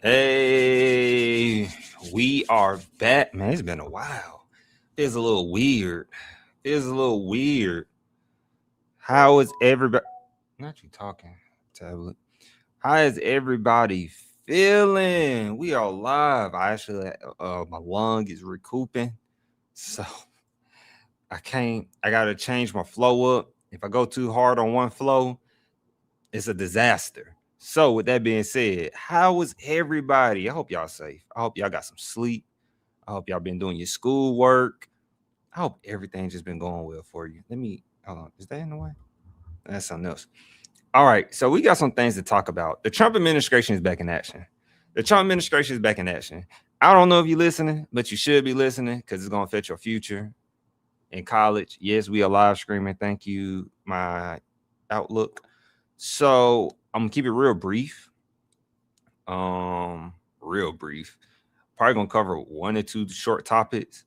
Hey, we are back. Man, it's been a while. It's a little weird. It's a little weird. How is everybody? Not you talking, tablet. How is everybody feeling? We are live. I actually, my lung is recouping, so I can't. I gotta change my flow up. If I go too hard on one flow, it's a disaster. So, with that being said, how is everybody? I hope y'all safe. I hope y'all got some sleep. I hope y'all been doing your schoolwork. I hope everything just been going well for you. Let me hold on. Is that in the way? That's something else. All right. So we got some things to talk about. The Trump administration is back in action. The Trump administration is back in action. I don't know if you're listening, but you should be listening because it's gonna affect your future in college. Yes, we are live streaming. Thank you, my Outlook. So I'm gonna keep it real brief. Real brief. Probably gonna cover one or two short topics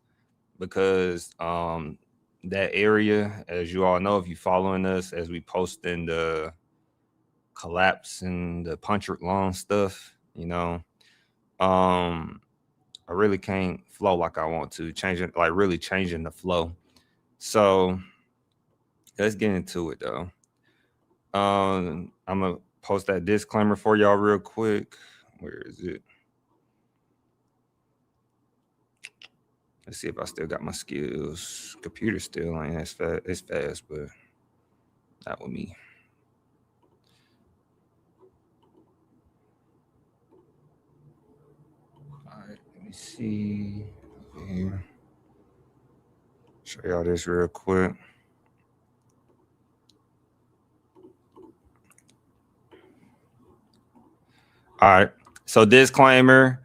because that area, as you all know, if you following us as we post in the collapse and the punctured long stuff, I really can't flow like I want to, changing like really changing the flow. So let's get into it though. I'm gonna post that disclaimer for y'all real quick. Where is it? Let's see if I still got my skills. Computer still ain't as fast. It's fast, but not with me. All right, let me see over here. Show y'all this real quick. All right. So disclaimer.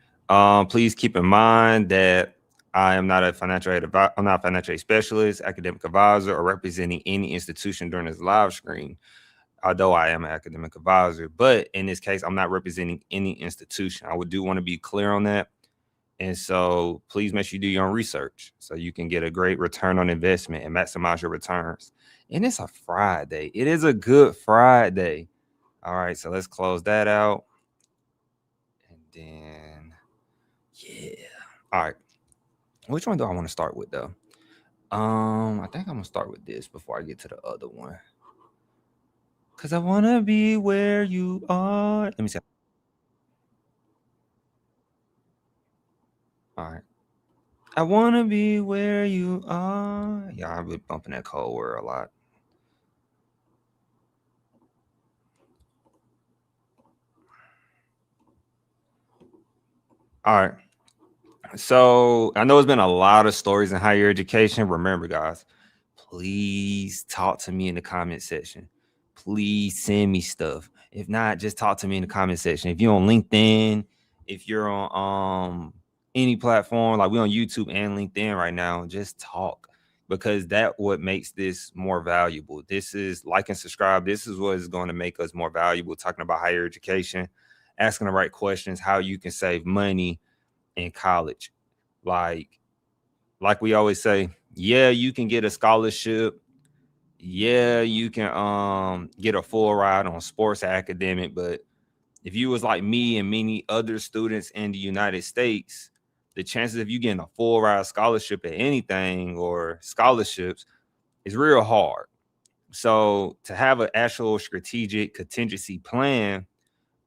Please keep in mind that I am not a financial aid I'm not a financial aid specialist, academic advisor, or representing any institution during this live stream. Although I am an academic advisor, but in this case, I'm not representing any institution. I would do want to be clear on that. And so please make sure you do your own research so you can get a great return on investment and maximize your returns. And it's a Friday. It is a good Friday. All right, so let's close that out. And then, yeah. All right. Which one do I want to start with though? I think I'm gonna start with this before I get to the other one. Cause I wanna be where you are. Let me see. All right. I wanna be where you are. Yeah, I've been bumping that cold word a lot. All right. So I know it's been a lot of stories in higher education. Remember, guys, please talk to me in the comment section. Please send me stuff. If not, just talk to me in the comment section. If you're on LinkedIn, if you're on any platform, like we're on YouTube and LinkedIn right now, just talk because that what makes this more valuable. This is like and subscribe. This is what is going to make us more valuable. Talking about higher education, asking the right questions, how you can save money in college. Like we always say, yeah, you can get a scholarship. Yeah, you can get a full ride on sports academic, but if you was like me and many other students in the United States, the chances of you getting a full ride scholarship at anything or scholarships is real hard. So to have an actual strategic contingency plan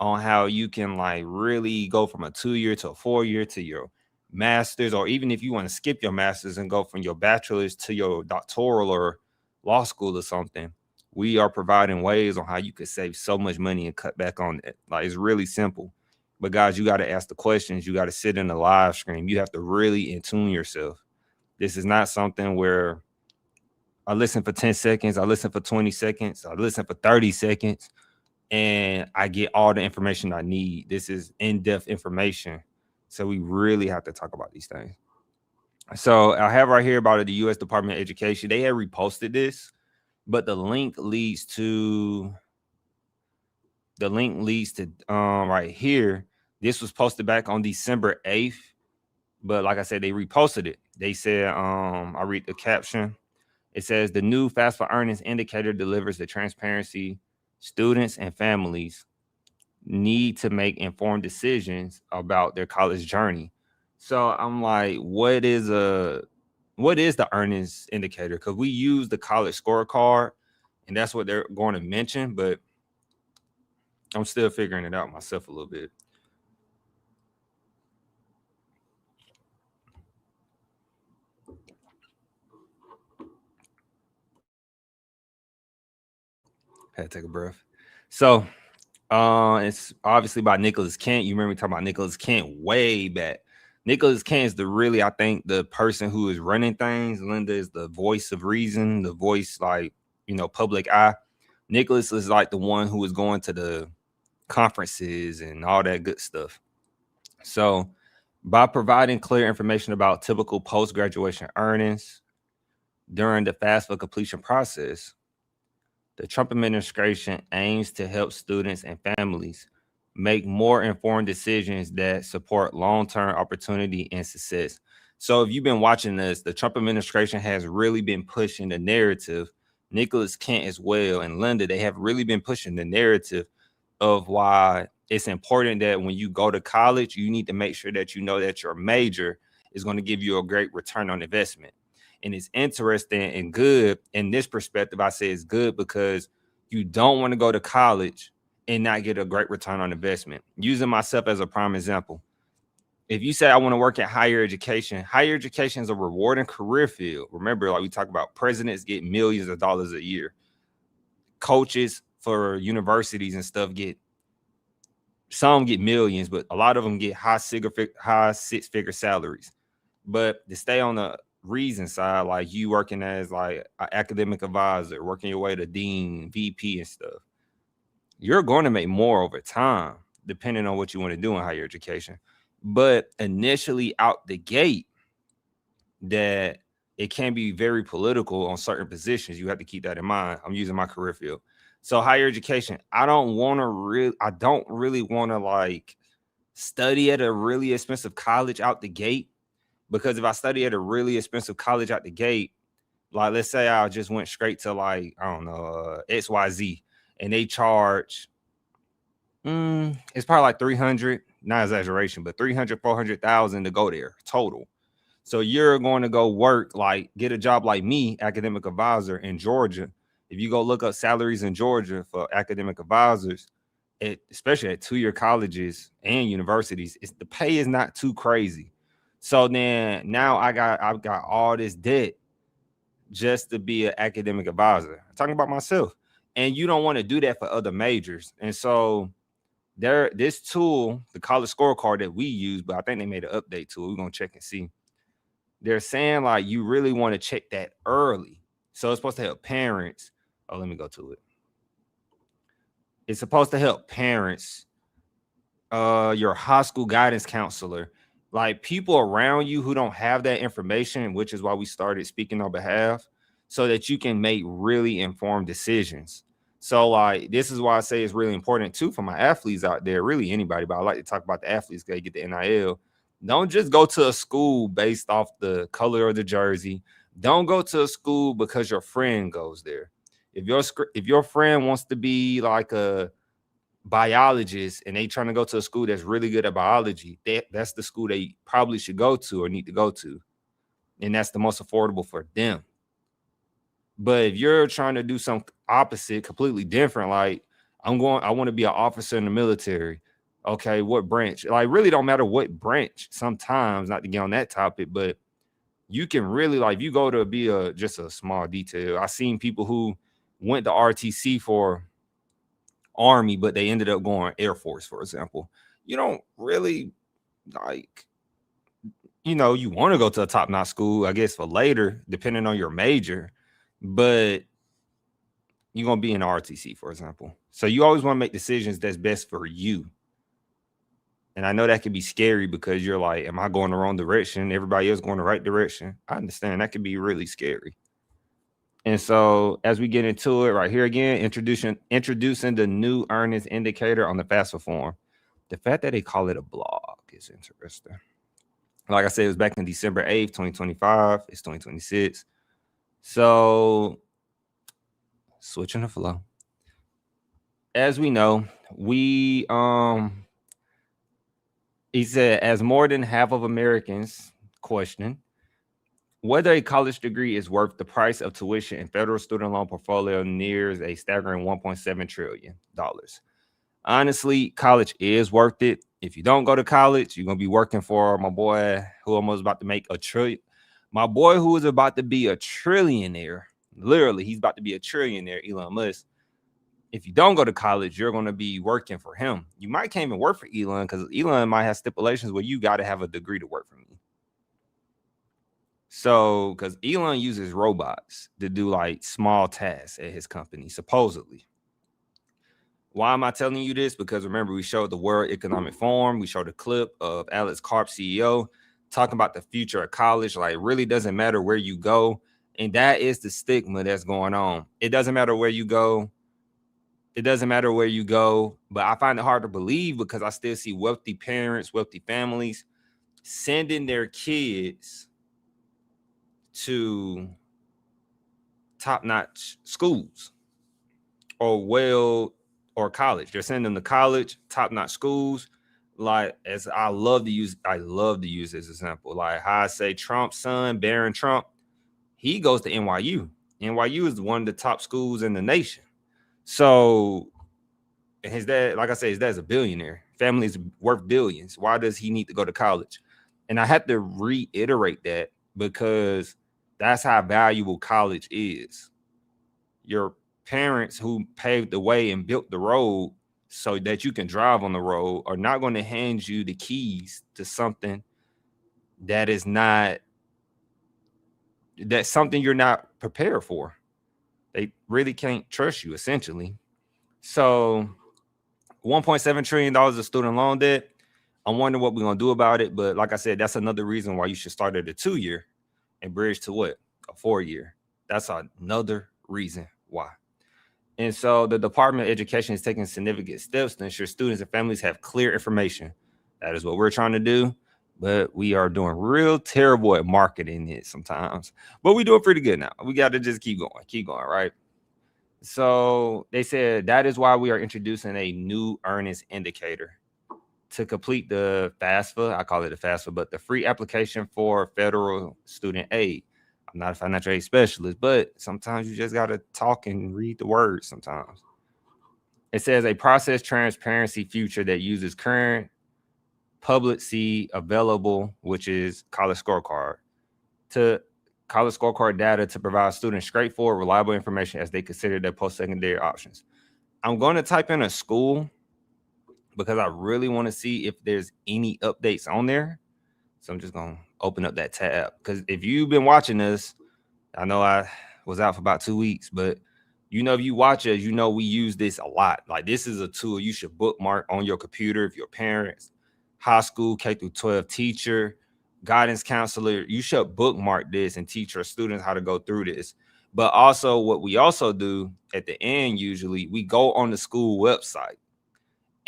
on how you can like really go from a 2-year to a 4-year to your master's, or even if you want to skip your master's and go from your bachelor's to your doctoral or law school or something, we are providing ways on how you could save so much money and cut back on it. Like it's really simple. But guys, you got to ask the questions. You got to sit in the live stream. You have to really in tune yourself. This is not something where I listen for 10 seconds, I listen for 20 seconds, I listen for 30 seconds and I get all the information I need. This is in-depth information. So we really have to talk about these things. So I have right here about the U.S. Department of Education. They have reposted this, but the link leads to right here. This was posted back on December 8th, but like I said, they reposted it. They said, I read the caption. It says the new FAFSA earnings indicator delivers the transparency students and families need to make informed decisions about their college journey. So I'm like, what is the earnings indicator? Because we use the college scorecard, and that's what they're going to mention, but I'm still figuring it out myself a little bit. Had to take a breath. So it's obviously by Nicholas Kent. You remember me talking about Nicholas Kent way back. Nicholas Kent is I think, the person who is running things. Linda is the voice of reason, the voice, like, public eye. Nicholas is like the one who is going to the conferences and all that good stuff. So by providing clear information about typical post-graduation earnings during the FAFSA completion process, the Trump administration aims to help students and families make more informed decisions that support long-term opportunity and success. So if you've been watching this, the Trump administration has really been pushing the narrative. Nicholas Kent as well, and Linda, they have really been pushing the narrative of why it's important that when you go to college, you need to make sure that you know that your major is going to give you a great return on investment. And it's interesting and good in this perspective. I say it's good because you don't want to go to college and not get a great return on investment. Using myself as a prime example, if you say I want to work in higher education is a rewarding career field. Remember, like we talk about, presidents get millions of dollars a year. Coaches for universities and stuff some get millions, but a lot of them get high six-figure salaries. But to stay on the reason side, like you working as like an academic advisor, working your way to dean, VP and stuff, you're going to make more over time, depending on what you want to do in higher education. But initially out the gate, that it can be very political on certain positions. You have to keep that in mind. I'm using my career field. So higher education, I don't really want to like study at a really expensive college out the gate, because if I study at a really expensive college out the gate, like let's say I just went straight to like, I don't know, XYZ, and they charge, it's probably like 300, not exaggeration, but 300, 400,000 to go there total. So you're going to go work, like get a job like me, academic advisor in Georgia. If you go look up salaries in Georgia for academic advisors, especially at two-year colleges and universities, the pay is not too crazy. So then now I've got all this debt just to be an academic advisor. I'm talking about myself. And you don't want to do that for other majors. And so this tool, the College Scorecard that we use, but I think they made an update to it. We're gonna check and see. They're saying like you really want to check that early. So it's supposed to help parents. Oh, let me go to it. It's supposed to help parents, your high school guidance counselor, like people around you who don't have that information, which is why we started speaking on behalf, so that you can make really informed decisions. So like this is why I say it's really important too for my athletes out there, really anybody, but I like to talk about the athletes because they get the NIL. Don't just go to a school based off the color of the jersey. Don't go to a school because your friend goes there. If your friend wants to be like a biologist and they trying to go to a school that's really good at biology, that's the school they probably should go to or need to go to. And that's the most affordable for them. But if you're trying to do some opposite, completely different, like I want to be an officer in the military. Okay, what branch? Like, really don't matter what branch sometimes, not to get on that topic, but you can really, like, if you go to be just a small detail. I've seen people who went to RTC for Army, but they ended up going Air Force, for example. You don't really like, you want to go to a top-notch school, I guess, for later, depending on your major, but you're going to be in RTC, for example. So you always want to make decisions that's best for you. And I know that can be scary because you're like, am I going the wrong direction? Everybody else going the right direction. I understand that can be really scary. And so as we get into it right here again, introducing the new earnings indicator on the FAFSA form. The fact that they call it a blog is interesting. Like I said, it was back in December 8th, 2025. It's 2026. So switching the flow. as we know, he said, as more than half of Americans question whether a college degree is worth the price of tuition in federal student loan portfolio nears a staggering $1.7 trillion. Honestly, college is worth it. If you don't go to college, you're gonna be working for my boy who almost about to make $1 trillion. My boy who is about to be a trillionaire. Literally, he's about to be a trillionaire, Elon Musk. If you don't go to college, you're going to be working for him. You might can't even work for Elon because Elon might have stipulations where you got to have a degree to work for me. So, because Elon uses robots to do like small tasks at his company, supposedly. Why am I telling you this? Because remember, we showed the World Economic Forum. We showed a clip of Alex Karp, CEO, talking about the future of college. Like, it really doesn't matter where you go. And that is the stigma that's going on. It doesn't matter where you go. It doesn't matter where you go. But I find it hard to believe because I still see wealthy parents, wealthy families sending their kids to top-notch schools or college. They're sending them to college, top-notch schools. Like, as I love to use this example. Like how I say Trump's son, Barron Trump, he goes to NYU. NYU is one of the top schools in the nation. So his dad, like I said, his dad's a billionaire. Family's worth billions. Why does he need to go to college? And I have to reiterate that because that's how valuable college is. Your parents who paved the way and built the road so that you can drive on the road are not going to hand you the keys to something that's something you're not prepared for. They really can't trust you, essentially. So $1.7 trillion of student loan debt. I'm wondering what we're going to do about it. But like I said, that's another reason why you should start at a 2-year and bridge to what? A 4-year. That's another reason why. And so the Department of Education is taking significant steps to ensure students and families have clear information. That is what we're trying to do. But we are doing real terrible at marketing it sometimes. But we're doing pretty good now. We got to just keep going, right? So they said that is why we are introducing a new earnings indicator to complete the FAFSA. I call it the FAFSA, but the free application for federal student aid. I'm not a financial aid specialist, but sometimes you just got to talk and read the words sometimes. It says a process transparency feature that uses current publicly available, which is College Scorecard, to College Scorecard data to provide students straightforward, reliable information as they consider their post-secondary options. I'm going to type in a school because I really want to see if there's any updates on there. So I'm just going to open up that tab because if you've been watching this, I know I was out for about 2 weeks, but if you watch us, we use this a lot. Like this is a tool you should bookmark on your computer if you're parents, high school, K-12 teacher, guidance counselor. You should bookmark this and teach your students how to go through this. But also what we also do at the end, usually we go on the school website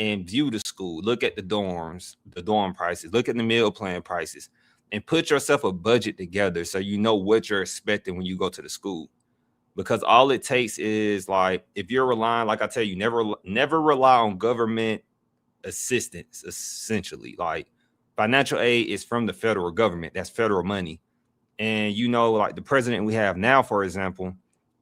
and view the school, look at the dorms, the dorm prices, look at the meal plan prices, and put yourself a budget together so you know what you're expecting when you go to the school. Because all it takes is like, if you're relying, like I tell you, never rely on government assistance, essentially. Like financial aid is from the federal government. That's federal money. And like the president we have now, for example,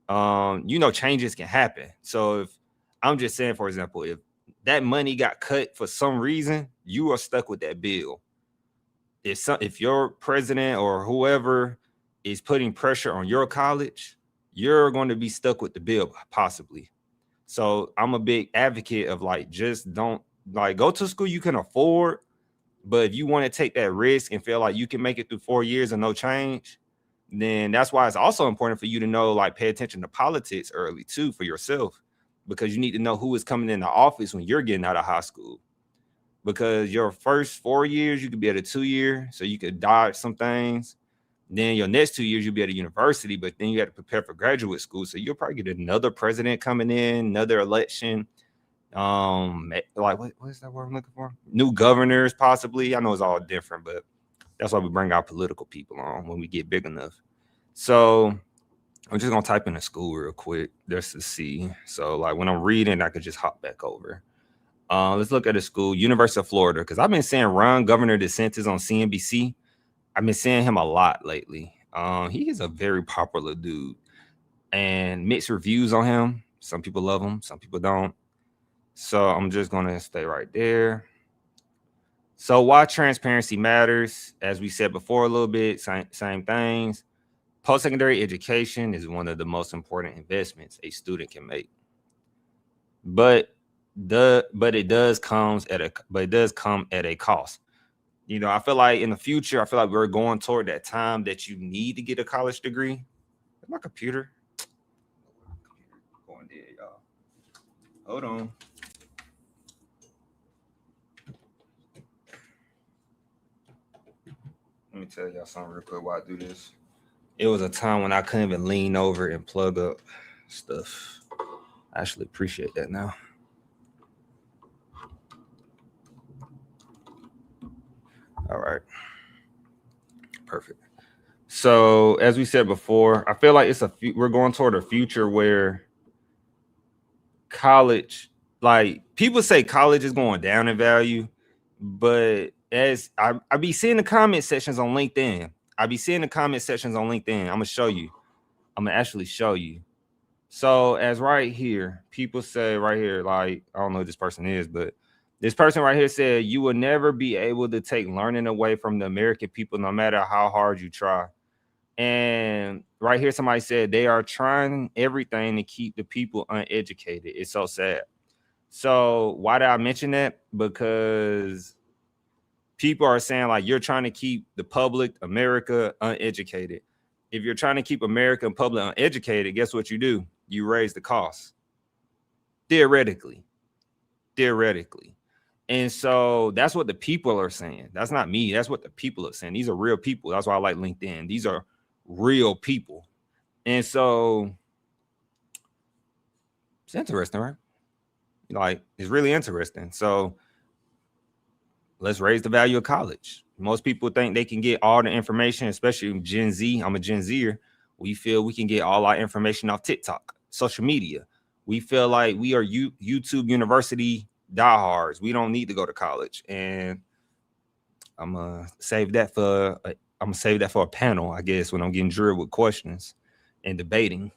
changes can happen. So if I'm just saying, for example, if that money got cut for some reason, you are stuck with that bill. If your president or whoever is putting pressure on your college, you're going to be stuck with the bill possibly. So I'm a big advocate of like, just don't go to school you can afford. But if you want to take that risk and feel like you can make it through 4 years and no change, then that's why it's also important for you to know, like, pay attention to politics early too for yourself, because you need to know who is coming into office when you're getting out of high school. Because your first 4 years, you could be at a 2-year, so you could dodge some things. Then your next 2 years, you'll be at a university, but then you have to prepare for graduate school. So you'll probably get another president coming in, another election. Like what's that word I'm looking for? New governors, possibly. I know it's all different, but that's why we bring our political people on when we get big enough. So I'm just gonna type in the school real quick just to see. So like when I'm reading, I could just hop back over. Let's look at the school, University of Florida, because I've been seeing Governor DeSantis on CNBC. I've been seeing him a lot lately. He is a very popular dude, and mixed reviews on him. Some people love him, some people don't. So I'm just gonna stay right there. So why transparency matters, as we said before a little bit, same things. Post-secondary education is one of the most important investments a student can make. But it does come at a cost. You know, I feel like in the future, I feel like we're going toward that time that you need to get a college degree. My computer going dead, y'all. Hold on. Let me tell y'all something real quick while I do this. It was a time when I couldn't even lean over and plug up stuff. I actually appreciate that now. All right. Perfect. So as we said before, I feel like we're going toward a future where college, like people say college is going down in value, but as I be seeing the comment sections on LinkedIn, I'm gonna show you. I'm gonna actually show you. So as right here, people say right here, like, I don't know who this person is, but this person right here said, you will never be able to take learning away from the American people, no matter how hard you try. And right here, somebody said they are trying everything to keep the people uneducated. It's so sad. So why did I mention that? Because people are saying like, you're trying to keep the public, America, uneducated. If you're trying to keep America and public uneducated, guess what you do? You raise the cost. Theoretically. And so that's what the people are saying. That's not me. That's what the people are saying. These are real people. That's why I like LinkedIn. These are real people. And so it's interesting, right? Like, it's really interesting. So let's raise the value of college. Most people think they can get all the information, especially Gen Z. I'm a Gen Zer. We feel we can get all our information off TikTok, social media. We feel like we are YouTube University diehards. We don't need to go to college. And I'm gonna save that for a panel, I guess, when I'm getting drilled with questions and debating.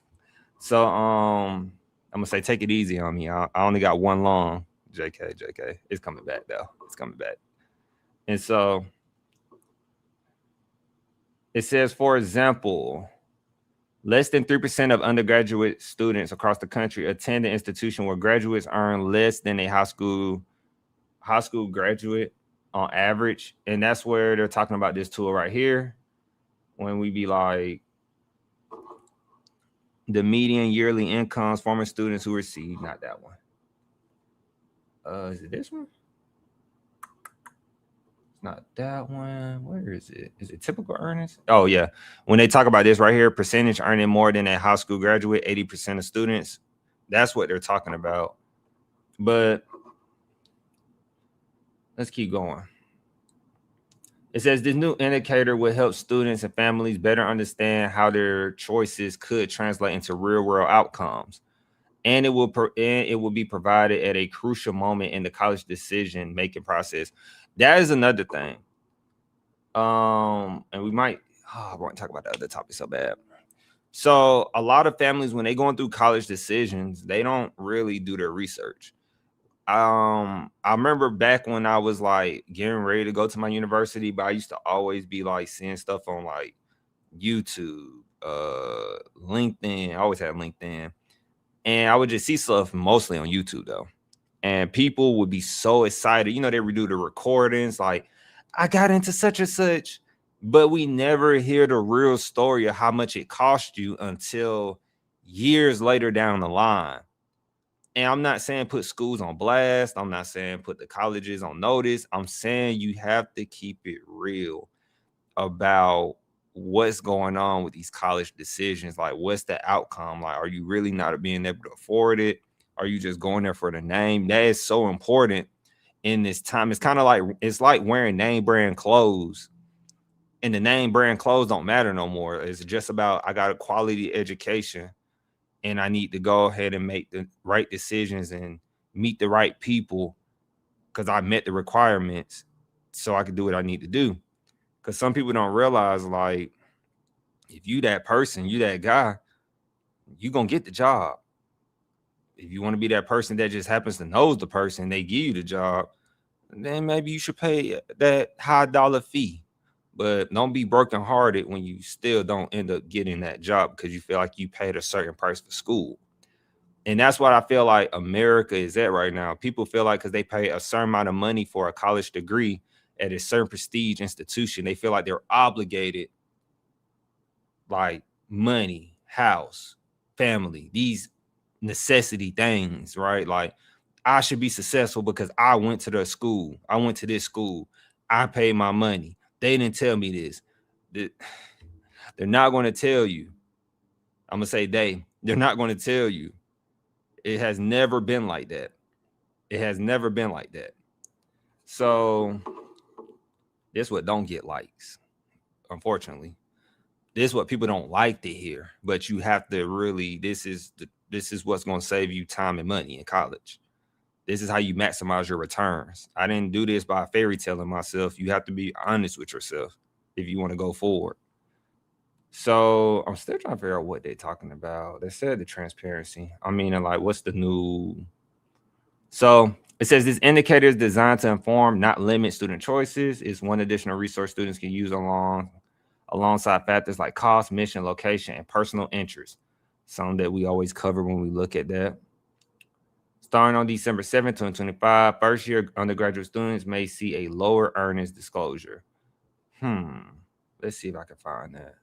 So I'm gonna say, take it easy on me. I only got one long. JK. It's coming back though. It's coming back. And so it says, for example, less than 3% of undergraduate students across the country attend an institution where graduates earn less than a high school graduate on average. And that's where they're talking about this tool right here. When we be like, the median yearly incomes former students who receive, not that one. Is it this one? Not that one. Where is it? Is it typical earnings? Oh yeah. When they talk about this right here, percentage earning more than a high school graduate, 80% of students. That's what they're talking about. But let's keep going. It says this new indicator will help students and families better understand how their choices could translate into real world outcomes. And it will be provided at a crucial moment in the college decision making process. That is another thing. And we might I want to talk about the other topic so bad. So a lot of families, when they're going through college decisions, they don't really do their research. I remember back when I was like getting ready to go to my university, but I used to always be like seeing stuff on like YouTube, LinkedIn. I always had LinkedIn. And I would just see stuff mostly on YouTube though. And people would be so excited. You know, they would do the recordings like, I got into such and such, but we never hear the real story of how much it cost you until years later down the line. And I'm not saying put schools on blast. I'm not saying put the colleges on notice. I'm saying you have to keep it real about what's going on with these college decisions. Like, what's the outcome? Like, are you really not being able to afford it? Are you just going there for the name? That is so important in this time. It's kind of like, it's like wearing name brand clothes And the name brand clothes don't matter no more. It's just about I got a quality education and I need to go ahead and make the right decisions and meet the right people because I met the requirements so I can do what I need to do. Because some people don't realize, like, if you that person, you that guy, you gonna get the job. If you want to be that person that just happens to knows the person, they give you the job, then maybe you should pay that high dollar fee. But don't be brokenhearted when you still don't end up getting that job because you feel like you paid a certain price for school. And that's what I feel like America is at right now. People feel like because they pay a certain amount of money for a college degree at a certain prestige institution, they feel like they're obligated, like money, house, family, these necessity things, right? Like I should be successful because I went to the school. I went to this school. I paid my money. They didn't tell me this. They're not going to tell you. I'm going to say they're not going to tell you. It has never been like that. It has never been like that. So this what don't get likes, unfortunately. This is what people don't like to hear, but you have to really, this is what's going to save you time and money in college. This is how you maximize your returns. I didn't do this by fairy telling myself. You have to be honest with yourself if you want to go forward. So I'm still trying to figure out what they're talking about. They said the transparency. I mean, like, what's the new? So it says this indicator is designed to inform, not limit student choices. It's one additional resource students can use alongside factors like cost, mission, location, and personal interest. Something that we always cover when we look at that. Starting on December 7th, 2025, first-year undergraduate students may see a lower earnings disclosure. Let's see if I can find that.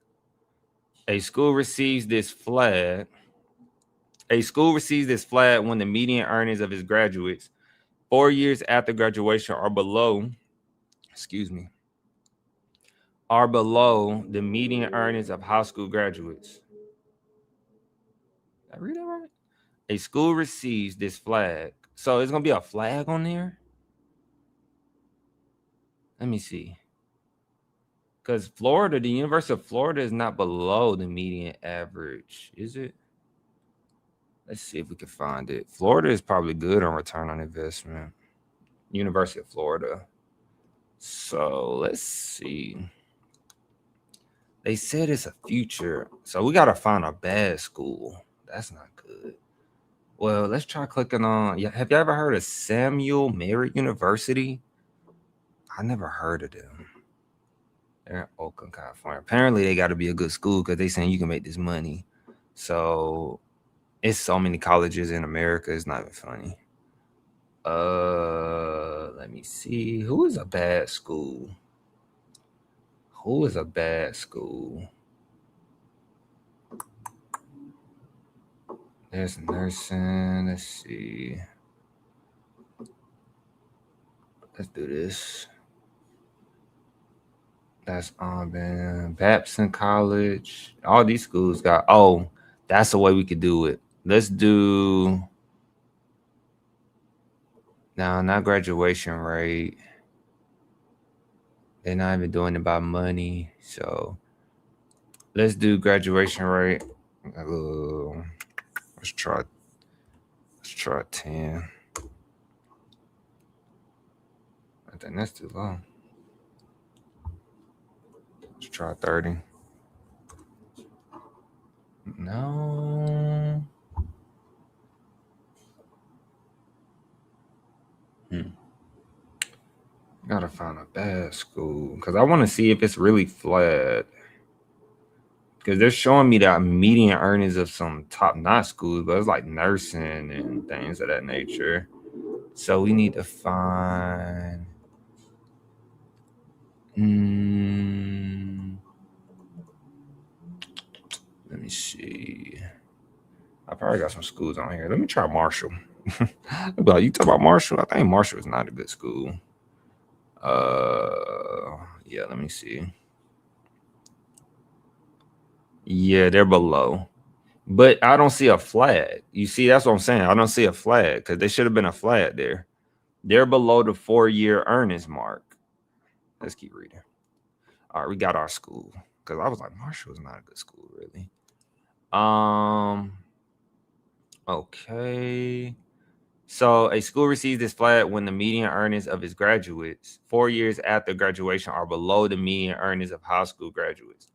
A school receives this flag when the median earnings of its graduates 4 years after graduation are below the median earnings of high school graduates. Did I read that right? A school receives this flag. So it's going to be a flag on there? Let me see. Because Florida, the University of Florida is not below the median average, is it? Let's see if we can find it. Florida is probably good on return on investment. University of Florida. So let's see. They said it's a future. So we got to find a bad school. That's not good. Well, let's try clicking on. Yeah, have you ever heard of Samuel Merritt University? I never heard of them. They're in Oakland, California. Apparently, they got to be a good school because they saying you can make this money. So it's so many colleges in America. It's not even funny. Let me see. Who is a bad school? There's nursing. Let's see. Let's do this. That's Auburn, Babson College. All these schools got. Oh, that's the way we could do it. Let's do. No, not graduation rate. They're not even doing it by money. So let's do graduation rate. Let's try 10. I think that's too low. Let's try 30. No. Gotta find a bad school because I want to see if it's really flat. Because they're showing me that median earnings of some top-notch schools, but it's like nursing and things of that nature. So we need to find. Let me see. I probably got some schools on here. Let me try Marshall. But you talk about Marshall? I think Marshall is not a good school. Yeah, let me see. Yeah, they're below. But I don't see a flag. You see, that's what I'm saying. I don't see a flag because there should have been a flag there. They're below the 4-year earnings mark. Let's keep reading. All right, we got our school because I was like, Marshall is not a good school, really. Okay. So a school receives this flag when the median earnings of its graduates 4 years after graduation are below the median earnings of high school graduates.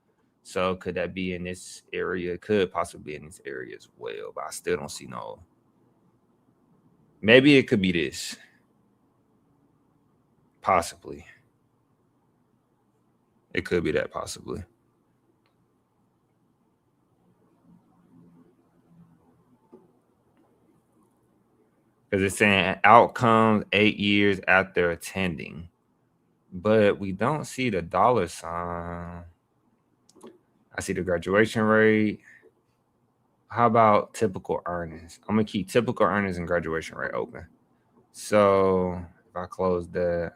So could that be in this area? It could possibly be in this area as well, but I still don't see no. Maybe it could be this. Possibly. It could be that possibly. Because it's saying outcomes 8 years after attending. But we don't see the dollar sign. I see the graduation rate. How about typical earnings? I'm going to keep typical earnings and graduation rate open. So if I close that,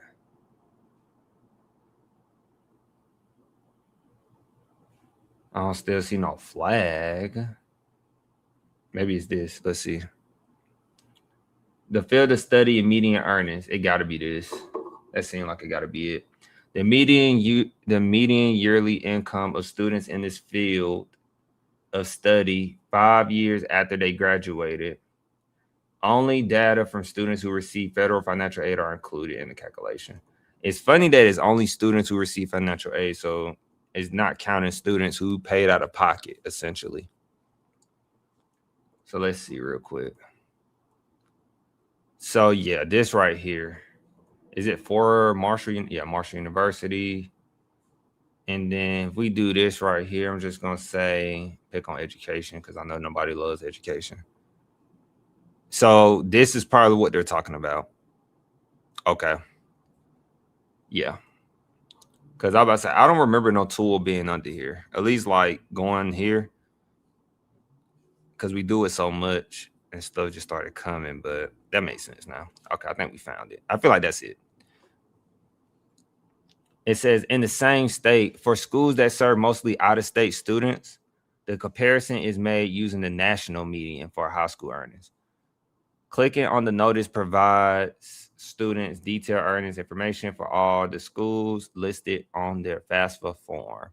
I don't still see no flag. Maybe it's this. Let's see. The field of study and median earnings. It got to be this. That seems like it got to be it. The median yearly income of students in this field of study 5 years after they graduated. Only data from students who receive federal financial aid are included in the calculation. It's funny that it's only students who receive financial aid, so it's not counting students who paid out of pocket, essentially. So let's see real quick. So yeah, this right here. Is it for Marshall? Yeah, Marshall University. And then if we do this right here, I'm just going to say pick on education because I know nobody loves education. So this is probably what they're talking about. Okay. Yeah. Because I was about to say, I don't remember no tool being under here. At least like going here. Because we do it so much and stuff just started coming. But that makes sense now. Okay, I think we found it. I feel like that's it. It says in the same state, for schools that serve mostly out-of-state students, the comparison is made using the national median for high school earnings. Clicking on the notice provides students detailed earnings information for all the schools listed on their FAFSA form.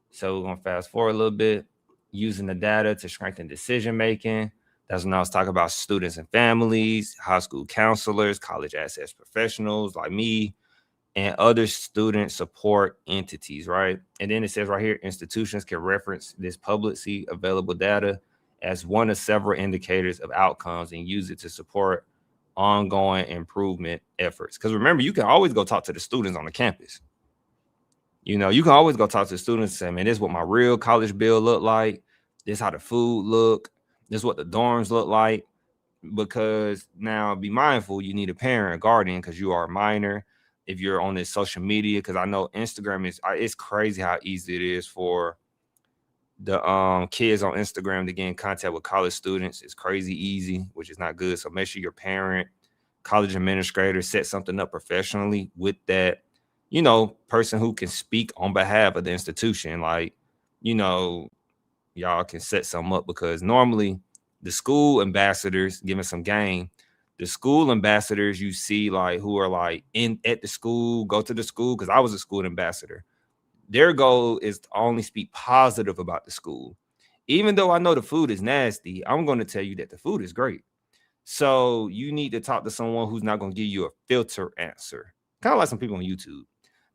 So we're going to fast forward a little bit. Using the data to strengthen decision-making. That's when I was talking about students and families, high school counselors, college access professionals like me, and other student support entities, right? And then it says right here, institutions can reference this publicly available data as one of several indicators of outcomes and use it to support ongoing improvement efforts. Because remember, you can always go talk to the students on the campus. You know, you can always go talk to the students and say, man, this is what my real college bill look like. This is how the food look. This is what the dorms look like. Because now be mindful, you need a parent, a guardian, because you are a minor. If you're on this social media, because I know Instagram it's crazy how easy it is for the kids on Instagram to get in contact with college students. It's crazy easy, which is not good. So make sure your parent, college administrator set something up professionally with that, you know, person who can speak on behalf of the institution. Like, you know, y'all can set something up because normally the school ambassadors giving some game. The school ambassadors you see like who are like in at the school, go to the school, because I was a school ambassador. Their goal is to only speak positive about the school. Even though I know the food is nasty, I'm going to tell you that the food is great. So you need to talk to someone who's not going to give you a filter answer, kind of like some people on YouTube.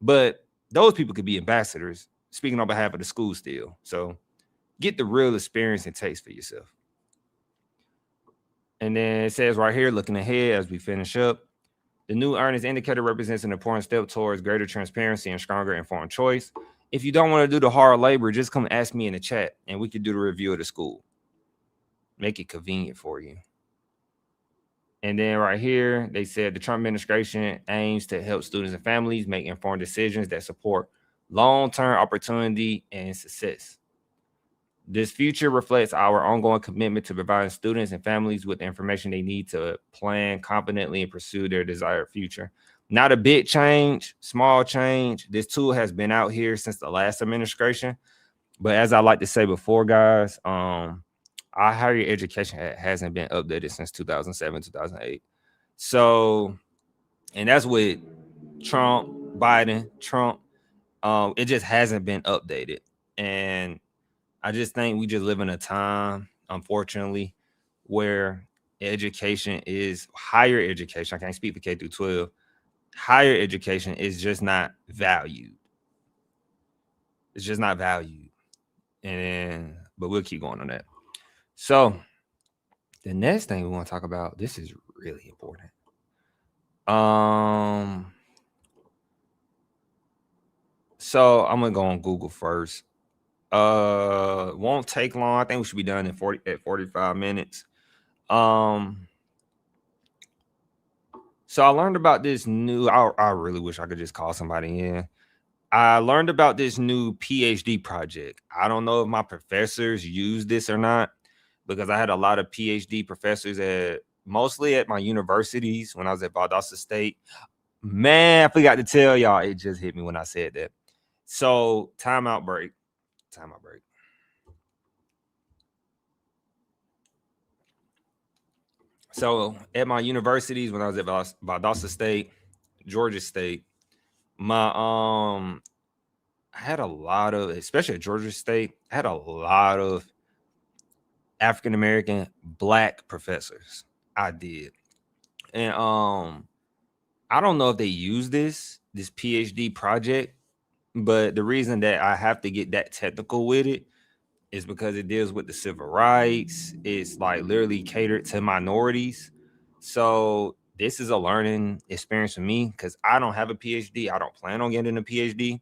But those people could be ambassadors speaking on behalf of the school still. So get the real experience and taste for yourself. And then it says right here, looking ahead as we finish up, the new earnings indicator represents an important step towards greater transparency and stronger informed choice. If you don't want to do the hard labor, just come ask me in the chat and we can do the review of the school. Make it convenient for you. And then right here, they said the Trump administration aims to help students and families make informed decisions that support long-term opportunity and success. This future reflects our ongoing commitment to providing students and families with the information they need to plan confidently and pursue their desired future. Not a big change, small change. This tool has been out here since the last administration. But as I like to say before, guys, our higher education hasn't been updated since 2007, 2008. So, and that's with Trump, Biden, Trump, It just hasn't been updated. And I just think we just live in a time, unfortunately, where education is higher education. I can't speak for K through 12. Higher education is just not valued. It's just not valued. But we'll keep going on that. So the next thing we want to talk about, this is really important. So I'm gonna go on Google first. Won't take long. I think we should be done in 45 minutes. So I learned about this new. I really wish I could just call somebody in. I learned about this new PhD project. I don't know if my professors use this or not, because I had a lot of PhD professors mostly at my universities when I was at Valdosta State. Man, I forgot to tell y'all. It just hit me when I said that. So timeout break. So at my universities, when I was at Valdosta State, Georgia State, I had a lot of, especially at Georgia State, I had a lot of African American Black professors. I did. And I don't know if they use this PhD project, but the reason that I have to get that technical with it is because it deals with the civil rights. It's like literally catered to minorities. So this is a learning experience for me because I don't have a PhD. I don't plan on getting a PhD.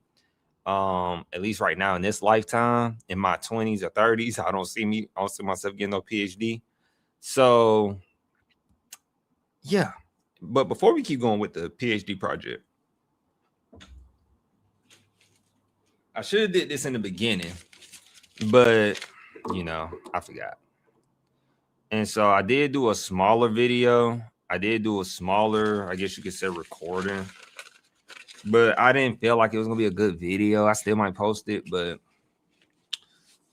At least right now in this lifetime, in my 20s or 30s, I don't see myself getting no PhD. So yeah. But before we keep going with the PhD project, I should have did this in the beginning, but I forgot. And so I did do a smaller video. I did do a smaller, I guess you could say, recording. But I didn't feel like it was going to be a good video. I still might post it, but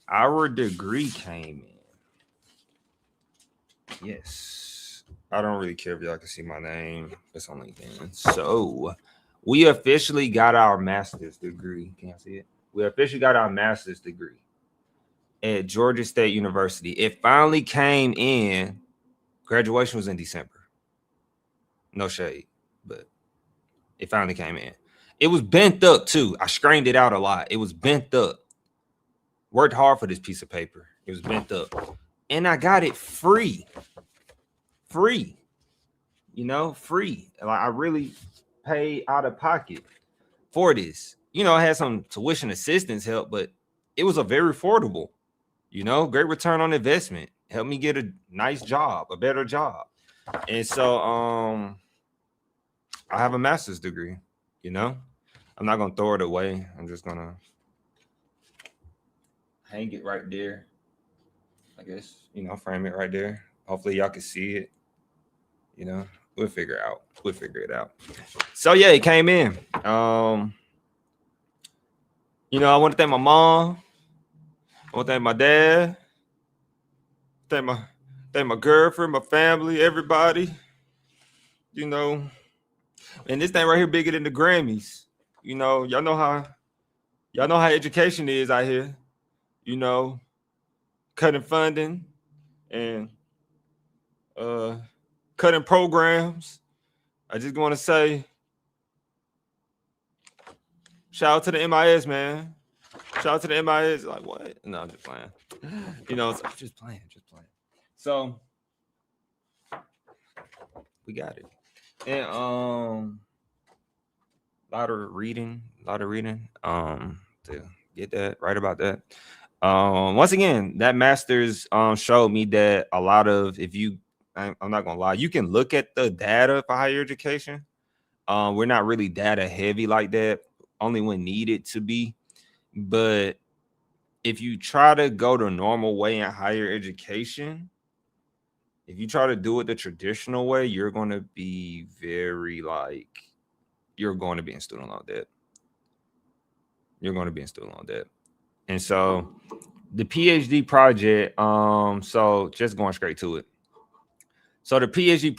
our degree came in. Yes. I don't really care if y'all can see my name. It's on LinkedIn. So we officially got our master's degree. Can you see it? We officially got our master's degree at Georgia State University. It finally came in. Graduation was in December. No shade, but it finally came in. It was bent up too. I strained it out a lot. It was bent up. Worked hard for this piece of paper. It was bent up. And I got it free. Free. Free. Like I really paid out of pocket for this. I had some tuition assistance help, but it was a very affordable, great return on investment. Helped me get a nice job, a better job. And so I have a master's degree, I'm not gonna throw it away. I'm just gonna hang it right there. I guess, frame it right there. Hopefully y'all can see it. We'll figure it out. So yeah, it came in. I want to thank my mom. I want to thank my dad. Thank my girlfriend, my family, everybody. And this thing right here bigger than the Grammys. Y'all know how education is out here. Cutting funding and cutting programs. I just want to say, shout out to the NCES, man. Shout out to the NCES. Like what? No, I'm just playing. I'm just playing. So we got it. And a lot of reading. To get that right about that. Once again, that master's showed me that a lot of, I'm not gonna lie, you can look at the data for higher education. We're not really data heavy like that, only when needed to be. But if you try to go the normal way in higher education, if you try to do it the traditional way, you're going to be you're going to be in student loan debt. And so the PhD project, so just going straight to it. So the PhD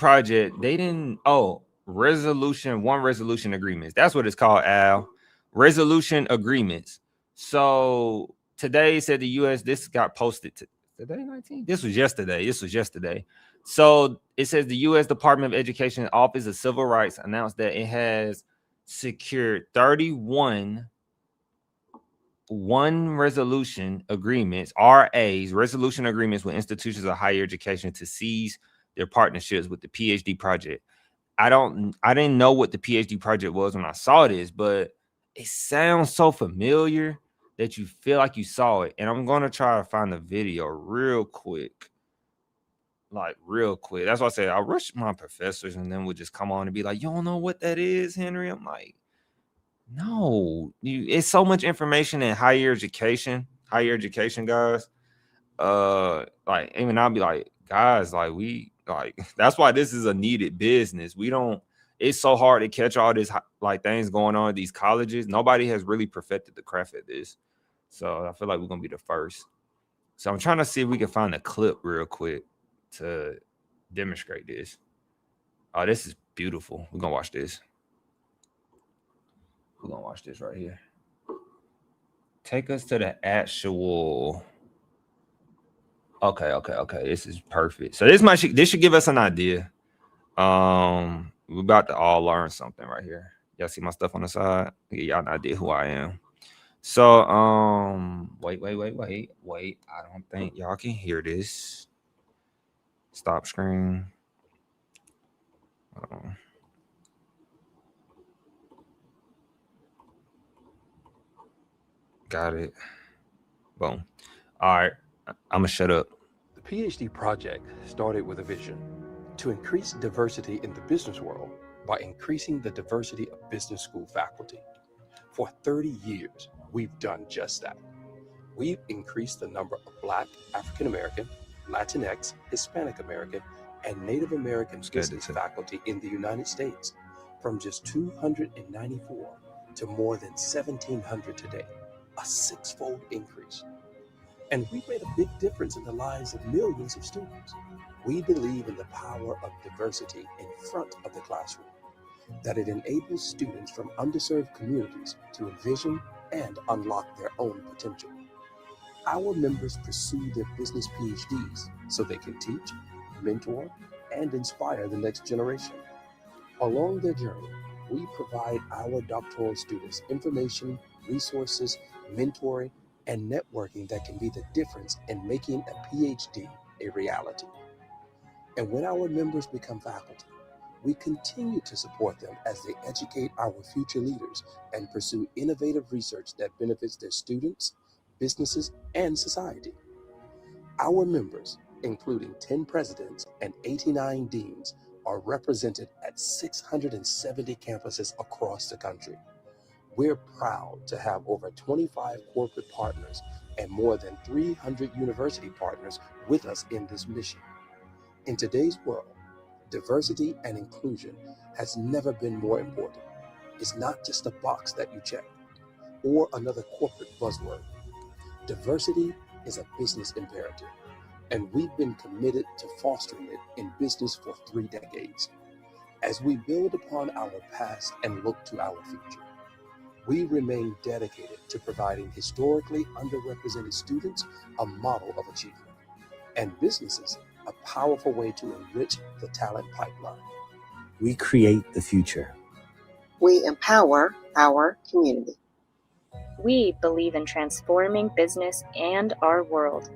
resolution agreements. That's what it's called, Al. resolution agreements. So today said the U.S. This got posted today 19. This was yesterday. So it says the U.S. Department of Education Office of Civil Rights announced that it has secured 31 resolution agreements, RAs, resolution agreements with institutions of higher education to cease their partnerships with the PhD project. I didn't know what the PhD project was when I saw this, but it sounds so familiar that you feel like you saw it. And I'm gonna try to find the video real quick. Like real quick. That's why I say I rush my professors and then we'll just come on and be like, you don't know what that is, Henry? I'm like, no, it's so much information in higher education, guys. Like even I'll be like, guys, like that's why this is a needed business. It's so hard to catch all this like things going on at these colleges. Nobody has really perfected the craft at this. So I feel like we're gonna be the first. So I'm trying to see if we can find a clip real quick to demonstrate this. Oh, this is beautiful. We're gonna watch this. We're gonna watch this right here. Take us to the actual. Okay. This is perfect. So this should give us an idea. We're about to all learn something right here. Y'all see my stuff on the side? Give y'all an idea who I am. So wait. I don't think y'all can hear this. Stop screen. Got it. Boom. All right. I'm gonna shut up. The PhD project started with a vision to increase diversity in the business world by increasing the diversity of business school faculty. For 30 years, we've done just that. We've increased the number of Black, African American, Latinx, Hispanic American, and Native American business faculty in the United States from just 294 to more than 1,700 today, a six-fold increase. And we've made a big difference in the lives of millions of students. We believe in the power of diversity in front of the classroom, that it enables students from underserved communities to envision and unlock their own potential. Our members pursue their business PhDs so they can teach, mentor, and inspire the next generation. Along their journey, we provide our doctoral students information, resources, mentoring, and networking that can be the difference in making a PhD a reality. And when our members become faculty, we continue to support them as they educate our future leaders and pursue innovative research that benefits their students, businesses, and society. Our members, including 10 presidents and 89 deans, are represented at 670 campuses across the country. We're proud to have over 25 corporate partners and more than 300 university partners with us in this mission. In today's world, diversity and inclusion has never been more important. It's not just a box that you check or another corporate buzzword. Diversity is a business imperative, and we've been committed to fostering it in business for 3 decades. As we build upon our past and look to our future, we remain dedicated to providing historically underrepresented students a model of achievement, and businesses a powerful way to enrich the talent pipeline. We create the future. We empower our community. We believe in transforming business and our world.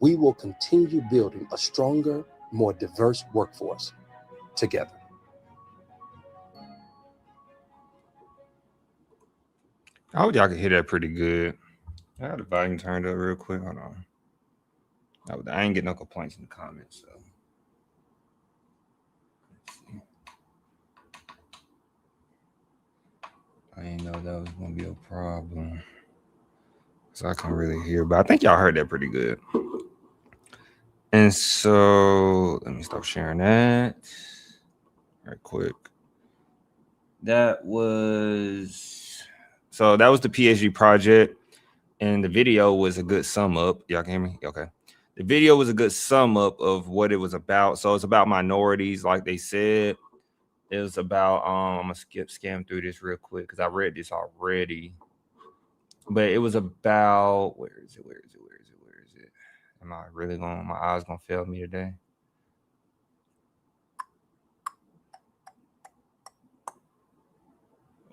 We will continue building a stronger, more diverse workforce together. I hope y'all can hear that pretty good. I got the volume turned up real quick. Hold on. I ain't getting no complaints in the comments. So. Let's see. I didn't know that was going to be a problem. So I can't really hear, but I think y'all heard that pretty good. And so let me stop sharing that right quick. That was the PhD project, and the video was a good sum up. Y'all can hear me? Okay. The video was a good sum up of what it was about. So it's about minorities, like they said. It was about I'm gonna skim through this real quick because I read this already. but it was about where is it? Am I really going? My eyes gonna fail me today.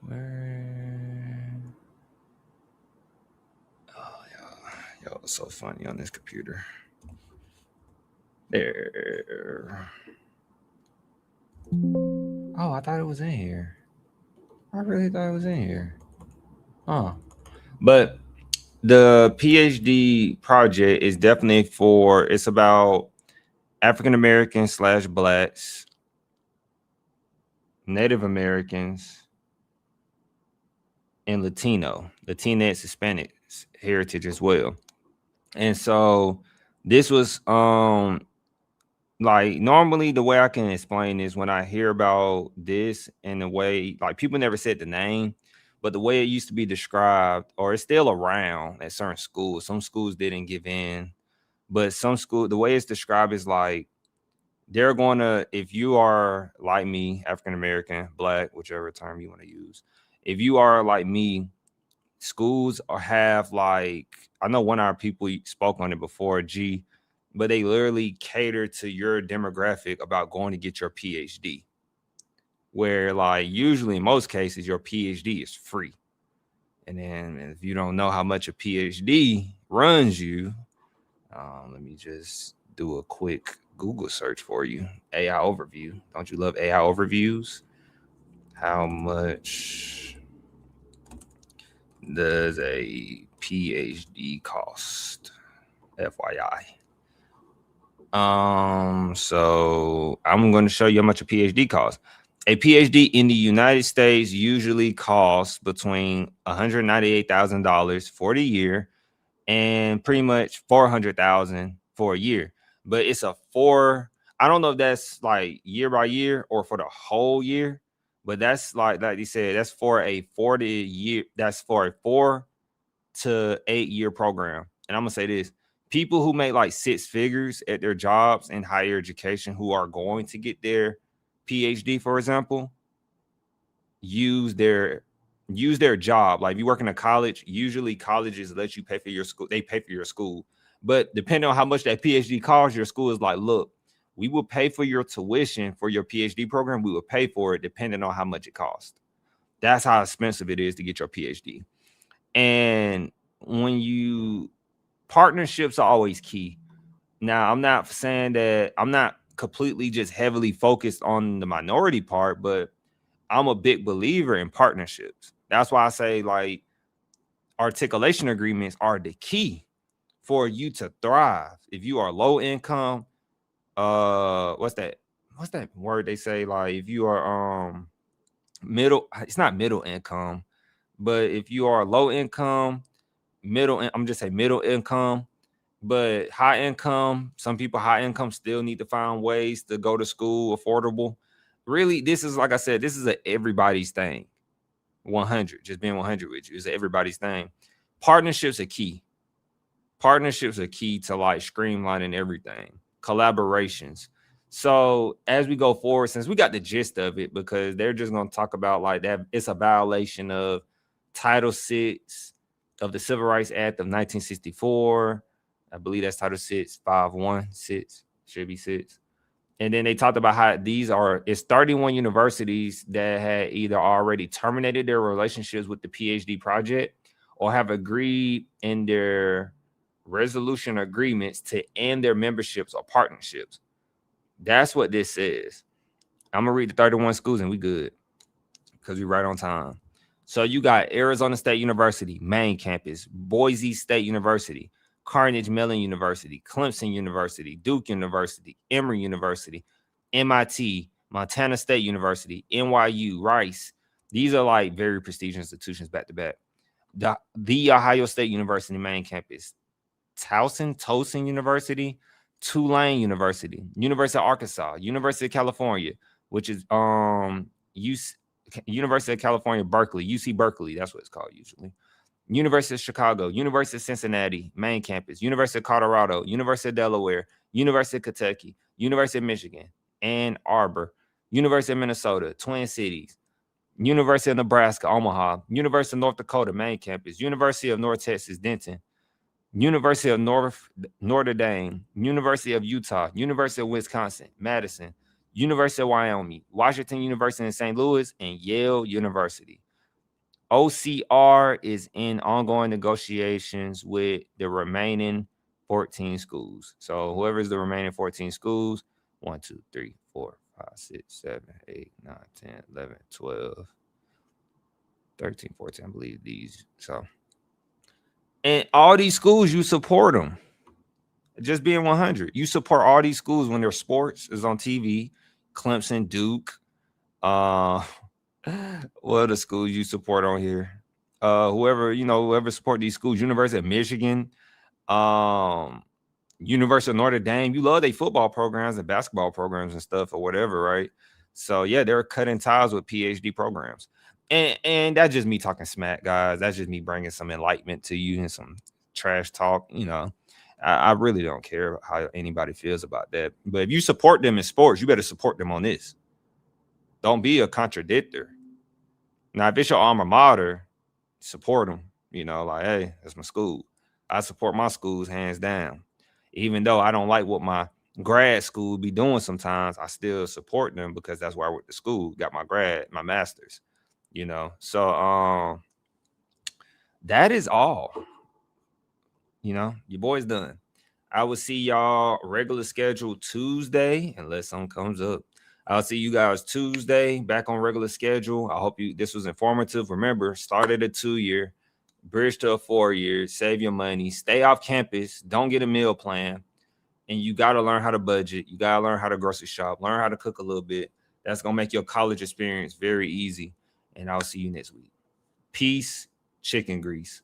Where? Oh, yo, it's so funny on this computer. There. Oh, I thought it was in here. I really thought it was in here. Huh. But the PhD project is definitely it's about African Americans / Blacks, Native Americans, and Latinx, Hispanics heritage as well. And so this was like normally the way I can explain is when I hear about this and the way like people never said the name, but the way it used to be described, or it's still around at certain schools. Some schools didn't give in, but some school, the way it's described is like they're going to, if you are like me, African American, Black, whichever term you want to use, if you are like me, schools have like, I know one of our people spoke on it before, G, but they literally cater to your demographic about going to get your PhD. Where like usually in most cases your PhD is free. And then if you don't know how much a PhD runs you, let me just do a quick Google search for you. AI overview. Don't you love AI overviews? How much does a PhD cost? FYI. So I'm going to show you how much a PhD costs. A PhD in the United States usually costs between $198,000 for the year and pretty much $400,000 for a year. But it's I don't know if that's like year by year or for the whole year, but that's like you said, that's for a 40 year, that's for a 4 to 8 year program. And I'm gonna say this: people who make like 6 figures at their jobs in higher education who are going to get their PhD, for example, use their job. Like if you work in a college, usually colleges let you pay for your school. They pay for your school, but depending on how much that PhD costs, your school is like, look, we will pay for your tuition for your PhD program. We will pay for it depending on how much it costs. That's how expensive it is to get your PhD. And partnerships are always key. Now, I'm not saying that I'm not completely just heavily focused on the minority part, but I'm a big believer in partnerships. That's why I say like articulation agreements are the key for you to thrive. If you are low income, what's that word they say? Like if you are middle, it's not middle income, but if you are low income, I'm just say middle income, but high income, some people high income still need to find ways to go to school affordable. Really, this is like I said, this is a everybody's thing. 100, just being 100 with you is everybody's thing. Partnerships are key. Partnerships are key to like streamlining everything. Collaborations. So as we go forward, since we got the gist of it, because they're just going to talk about like that, it's a violation of Title VI of the Civil Rights Act of 1964. I believe that's Title 6, 516, should be 6. And then they talked about how it's 31 universities that had either already terminated their relationships with the PhD project or have agreed in their resolution agreements to end their memberships or partnerships. That's what this says. I'm going to read the 31 schools and we good because we're right on time. So you got Arizona State University, main campus, Boise State University, Carnegie Mellon University, Clemson University, Duke University, Emory University, MIT, Montana State University, NYU, Rice. These are like very prestigious institutions back to back. The Ohio State University main campus, Towson University, Tulane University, University of Arkansas, University of California, which is University of California, Berkeley, UC Berkeley, that's what it's called usually. University of Chicago, University of Cincinnati, main campus, University of Colorado, University of Delaware, University of Kentucky, University of Michigan, Ann Arbor, University of Minnesota, Twin Cities, University of Nebraska, Omaha, University of North Dakota, main campus, University of North Texas, Denton, University of Notre Dame, University of Utah, University of Wisconsin, Madison, University of Wyoming, Washington University in St. Louis, and Yale University. OCR is in ongoing negotiations with the remaining 14 schools. So whoever's the remaining 14 schools, 1, 2, 3, 4, 5, 6, 7, 8, 9, 10, 11, 12, 13, 14, I believe these. So, and all these schools, you support them. Just being 100. You support all these schools when their sports is on TV. Clemson, Duke, what other schools you support on here? Whoever support these schools, University of Michigan, University of Notre Dame. You love their football programs and basketball programs and stuff or whatever, right? So yeah, they're cutting ties with PhD programs. And that's just me talking smack, guys. That's just me bringing some enlightenment to you and some trash talk. I really don't care how anybody feels about that. But if you support them in sports, you better support them on this. Don't be a contradictor. Now, if it's your alma mater, support them. Like, hey, that's my school. I support my schools hands down. Even though I don't like what my grad school be doing sometimes, I still support them because that's where I went to school, got my master's, So that is all. Your boy's done. I will see y'all regular schedule Tuesday, unless something comes up. I'll see you guys Tuesday, back on regular schedule. I hope this was informative. Remember, start at a 2-year, bridge to a 4-year, save your money, stay off campus, don't get a meal plan, and you got to learn how to budget. You got to learn how to grocery shop, learn how to cook a little bit. That's going to make your college experience very easy, and I'll see you next week. Peace, chicken grease.